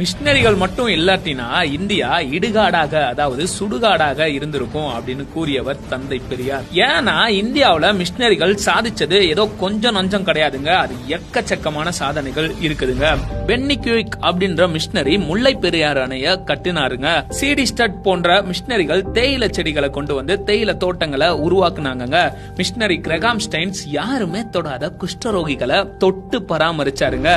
மிஷினரிகள் மட்டும் இல்லாட்டினா இந்தியா இடுகாடாக, அதாவது சுடுகாடாக இருந்திருக்கும் அப்படின்னு கூறியவர் தந்தை பெரியார். ஏன்னா இந்தியாவுல மிஷினரிகள் சாதிச்சது ஏதோ கொஞ்சம் நஞ்சம் கிடையாதுங்க, அது எக்கச்சக்கமான சாதனைகள் இருக்குதுங்க. பென்னி குயிக் அப்படின்ற மிஷினரி முல்லை பெரியார் அணைய கட்டினாருங்க. சிடி ஸ்டட் போன்ற மிஷினரிகள் தேயிலை செடிகளை கொண்டு வந்து தேயிலை தோட்டங்களை உருவாக்குனாங்க. மிஷினரி கிரகாம் ஸ்டைன்ஸ் யாருமே தொடாத குஷ்டரோகிகளை தொட்டு பராமரிச்சாருங்க.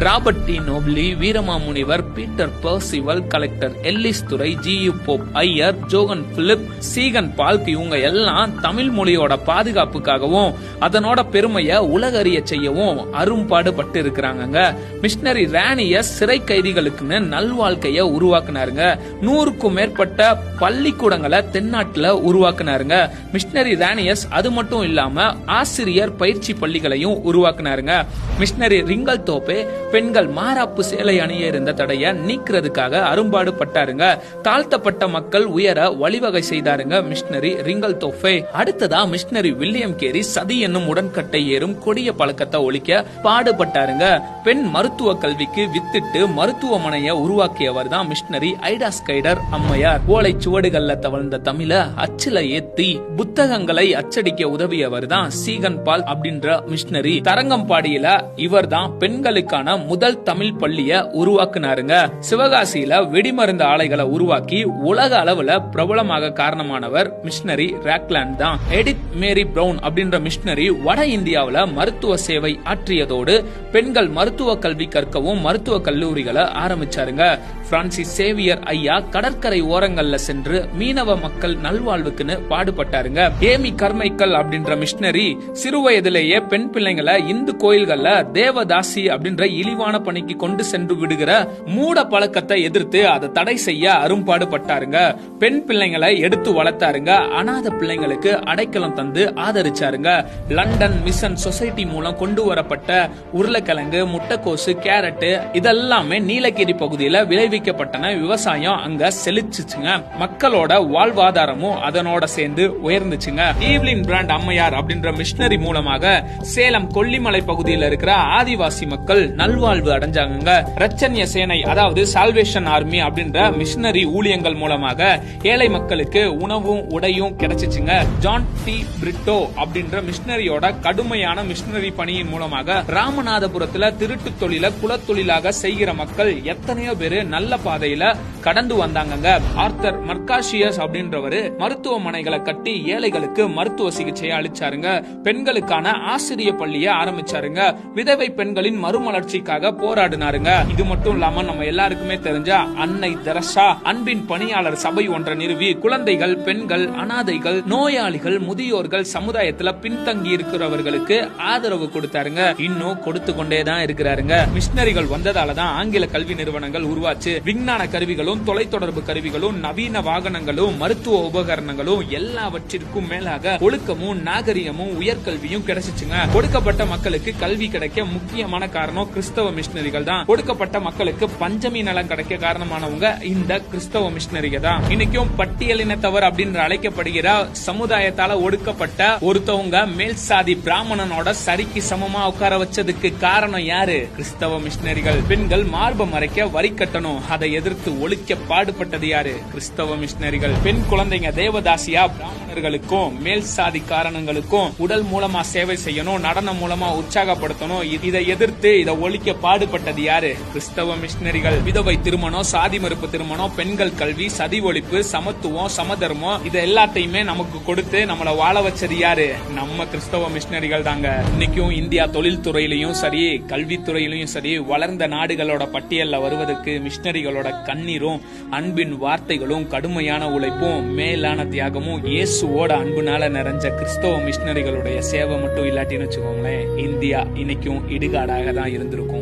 Robert de Nobili, Veeramamunivar, Peter Percival, collector Ellis Durai, G U. Pope Iyer, Johann Philipp, Ziegenbalg இவங்க எல்லாம் தமிழ் மொழியோட பாதுகாப்புக்காகவும் அதனோட பெருமையை உலகறிய செய்யவும் அரும்பாடுபட்டு இருக்கிறாங்க. மிஷினரி ராணியஸ் சிறை கைதிகளுக்குன்னு நல்வாழ்க்கைய உருவாக்குனாருங்க. 100க்கும் மேற்பட்ட பள்ளிக்கூடங்களை தென்னாட்டுல உருவாக்குனாருங்க. மிஷினரி ராணியஸ் அது மட்டும் இல்லாம ஆசிரியர் பயிற்சி பள்ளிகளையும் உருவாக்குனாருங்க. மிஷினரி ரிங்கல் தோப்பே பெண்கள் மாராப்பு சேலை அணிய இருந்த தடைய நீக்கிறதுக்காக அரும்பாடுபட்டாருங்க. தாழ்த்தப்பட்ட மக்கள் உயர வழிவகை செய்தாருங்க மிஷினரி ரிங்கல் தோப்பே. அடுத்ததா மிஷினரி வில்லியம் கேரி சதி என்னும் உடன்கட்டை ஏறும் கொடிய பழக்கத்தை ஒழிக்க பாடுபட்டாருங்க. பெண் மருத்துவ கல்விக்கு வித்திட்டு மருத்துவமனையை உருவாக்கியவர் தான் மிஷினரி ஐடா ஸ்கைடர் அம்மையார். ஓலை சுவடுகள்ல தவழ்ந்த தமிழ அச்சில ஏத்தி புத்தகங்களை அச்சடிக்க உதவியவர் தான் சீகன் பால் அப்படின்ற மிஷினரி. தரங்கம்பாடியில இவர் தான் பெண்களுக்கான முதல் தமிழ் பள்ளிய உருவாக்குனாருங்க. சிவகாசியில வெடிமருந்து ஆலைகளை உருவாக்கி உலக அளவுல பிரபலமாக காரணமானவர் மிஷினரி ராக்லாண்ட் தான். எடித் மேரி பிரவுன் அப்படின்ற மிஷினரி வட இந்தியாவில மருத்துவ சேவை ஆற்றியதோடு பெண்கள் மருத்துவ கல்வி கற்கவும் மருத்துவ கல்லூரிகளை ஆரம்பிச்சாருங்க. பிரான்சிஸ் சேவியர் ஐயா கடற்கரை ஓரங்கள்ல சென்று மீனவ மக்கள் நல்வாழ்வுக்குன்னு பாடுபட்டாருங்க. ஏமி கர்மைக்கல் அப்படின்ற மிஷினரி சிறு வயதிலேயே பெண் பிள்ளைங்களை இந்து கோயில்கள்ல தேவதாசி அப்படின்ற இழிவான பணிக்கு கொண்டு சென்று விடுகிற மூட பழக்கத்தை எதிர்த்து அதை தடை செய்ய அரும்பாடுபட்டாருங்க. பெண் பிள்ளைங்களை எடுத்து வளர்த்தாருங்க. அநாத பிள்ளைங்களுக்கு அடைக்கலம் தந்து ஆதரிச்சாருங்க. லண்டன் மிஷன் சொசைட்டி மூலம் கொண்டு வரப்பட்ட உருளைக்கிழங்கு, முட்டைக்கோசு, கேரட் இதெல்லாமே நீலகிரி பகுதியில விளைவிக்கப்பட்டன. விவசாயம் அங்க செழிச்சுச்சுங்க. மக்களோட வாழ்வாதாரமும் அதனோட சேர்ந்து உயர்ந்துச்சுங்க. ஈவ்லின் பிராண்ட் அம்மையார் அப்படின்ற மிஷினரி மூலமாக சேலம் கொல்லிமலை பகுதியில் இருக்கிற ஆதிவாசி மக்கள் நல்வாழ்வு அடைஞ்சாங்க. ரச்சன்ய சேனை அதாவது சால்வேஷன் ஆர்மி அப்படின்ற மிஷினரி ஊழியங்கள் மூலமாக ஏழை மக்களுக்கு உணவும் உடையும் கிடைச்சிச்சுங்க. ஜான் டி பிரிட்டோ அப்படின்ற மிஷினரியோட கடுமையான மிஷினரி பணியின் மூலமாக ராமநாதபுரத்துல திருட்டு தொழில குலத்தொழிலாக செய்கிற மக்கள் எத்தனையோ பேரு நல்ல பாதையில கடந்து வந்தாங்க. ஆர்த்தர் மர்காஷியஸ் அப்படின்றவரு மருத்துவமனைகளை கட்டி ஏழைகளுக்கு மருத்துவ சிகிச்சையை அளிச்சாருங்க. பெண்களுக்கான ஆசிரிய பள்ளியை ஆரம்பிச்சாருங்க. விதவை பெண்களின் மறுமலர்ச்சிக்காக போராடினாருங்க. இது மட்டும் இல்லாம நம்ம எல்லாருக்குமே தெரிஞ்ச அன்னை தெரசா அன்பின் பணியாளர் சபை ஒன்றை நிறுவி குழந்தைகள், பெண்கள், அனாதைகள், நோயாளிகள், முதியோர்கள், சமுதாயத்துல பின்தங்கி இருக்கிறவர்களுக்கு ஆதரவு கொடுத்தாருங்க. இன்னும் கொடுத்து கொண்டேதான் இருக்கிறாருங்க. மிஷினரிகள் வந்ததாலதான் ஆங்கில கல்வி நிறுவனங்கள் உருவாச்சு. விஞ்ஞான கருவிகளும் தொலைத்தொடர்பு கருவிகளும் நவீன வாகனங்களும் மருத்துவ உபகரணங்களும் எல்லாவற்றிற்கும் மேலாக ஒழுக்கமும் நாகரிகமும் உயர்கல்வியும் கிடைச்சிச்சுங்க. கொடுக்கப்பட்ட மக்களுக்கு கல்வி கிடைக்க முக்கியமான காரணம் கிறிஸ்தவ மிஷினரிகள் தான். கொடுக்கப்பட்ட மக்களுக்கு பஞ்சமி நலம் கிடைக்க காரணமானவங்க இந்த கிறிஸ்தவ மிஷினரிகள் தான். இன்னைக்கும் பட்டியலினத்தவர் அப்படின்னு அழைக்கப்படுகிற சமுதாயத்தால ஒடுக்கப்பட்ட ஒருத்தவங்க மேல் சாதி பிராமணனோட சரிக்கு சமமா உட்கார வச்சதுக்கு காரணம் யாரு? கிறிஸ்தவ மிஷினரிகள். பெண்கள் மார்பை மறைக்க வரி கட்டணும், அதை எதிர்த்து ஒழிக்க பாடுபட்டது யாரு? கிறிஸ்தவ மிஷினரிகள். பெண் குழந்தைங்க தேவதாசியா பிராமணர்களுக்கும் மேல் சாதி காரணங்களுக்கும் உடல் மூலமா சேவை செய்யணும், நடனம் மூலமா உற்சாகப்படுத்தணும், இதை எதிர்த்து இதை ஒழிக்க பாடுபட்டது யாரு? கிறிஸ்தவ மிஷினரிகள். விதவை திருமணம், சாதி மறுப்பு திருமணம், பெண்கள் கல்வி, சதி ஒழிப்பு, சமத்துவம், சமதர்மம் இது எல்லாத்தையுமே நமக்கு கொடுத்து நம்மள வாழ வச்சது யாரு? நம்ம கிறிஸ்தவ மிஷினரிகள் தாங்க. இன்னைக்கும் இந்தியா தொழில் துறையிலையும் சரி, கல்வித்துறையிலையும் சரி வளர்ந்த நாடுகளோட பட்டியல்ல வருவதற்கு மிஷினரிகளோட கண்ணீரும் அன்பின் வார்த்தைகளும் கடுமையான உழைப்பும் மேலான தியாகமும் இயேசுவோட அன்புனால நிறைஞ்ச கிறிஸ்தவ மிஷினரிகளுடைய சேவை மட்டும் இல்லாட்டின்னு வச்சுக்கோங்களேன், இந்தியா இன்னைக்கும் இடுகாடாக தான் இருந்திருக்கும்.